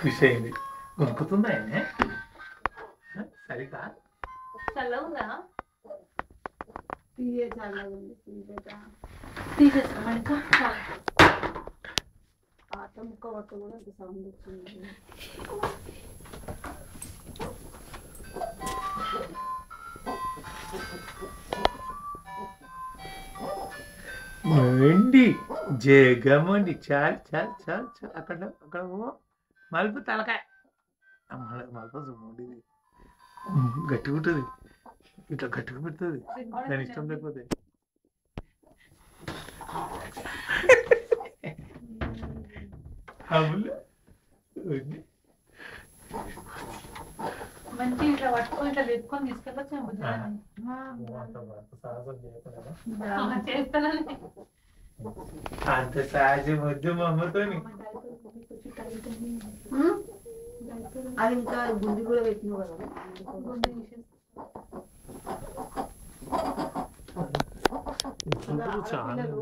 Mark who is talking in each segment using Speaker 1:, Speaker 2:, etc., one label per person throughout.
Speaker 1: Fish అయింది గుంపుతుందా సరిగా
Speaker 2: చల్లవుందా
Speaker 3: తీయే చల్లగా ఉంది
Speaker 2: తీసేస్తాం ఇంకా
Speaker 3: పాత ముక్క పట్ట కూడా అంత సౌండ్ వచ్చింది
Speaker 1: మండి జగమండి చాలు చాలు చాలు చాలు అక్కడ అక్కడ మలుపు తలకాయ మలుపు చూడండి గట్టిగా ఉంటుంది ఇట్లా గట్టిగా పెడుతుంది దాని ఇష్టం లేకపోతే
Speaker 2: మంచి ఇట్లా పట్టుకొని ఇట్లా పెట్టుకొని తీసుకెళ్ళొచ్చు చేస్తానని
Speaker 1: అంత సహజం వద్దు మా అమ్మతోని
Speaker 3: అది ఇంకా గుండి కూడా పెట్టినావు కదా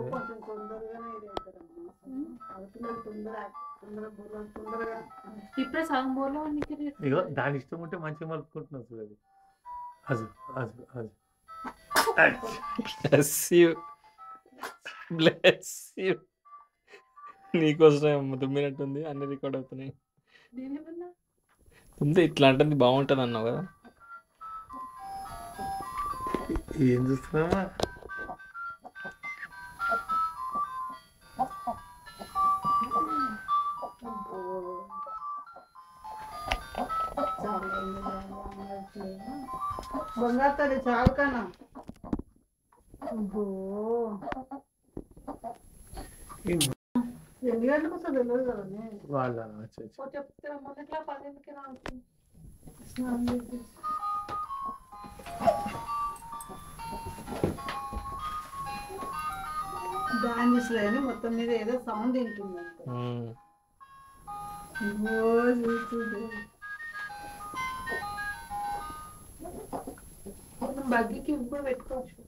Speaker 3: కొంచెం తొందరగానే ఇది అవుతారమ్మా తొందరగా
Speaker 2: ఇప్పుడే సగం బోర్లో
Speaker 1: ఇగో దాని ఇష్టం ఉంటే మంచిగా మలుపుకుంటున్నావు చూడది అది అది అది
Speaker 4: Bless you. Bless you. నీకోసం తుమ్మినట్టుంది అన్ని రికార్డ్ అవుతున్నాయి ముందు ఇట్లా అంటే బాగుంటుంది అన్నావు కదా
Speaker 1: ఏం చూస్తున్నావా
Speaker 3: బంగారు తల్లి చాలు కన్నా ఎన్ని గంటలకు వస్తుంది తెలియదు కదా
Speaker 1: వాళ్ళ
Speaker 2: చెప్తే మొదట్లో 10కి రావచ్చు
Speaker 3: డాన్స్ లేని మొత్తం మీద ఏదో సౌండ్ వింటుంది
Speaker 2: బగ్గికి ఇప్పుడు పెట్టుకోవచ్చు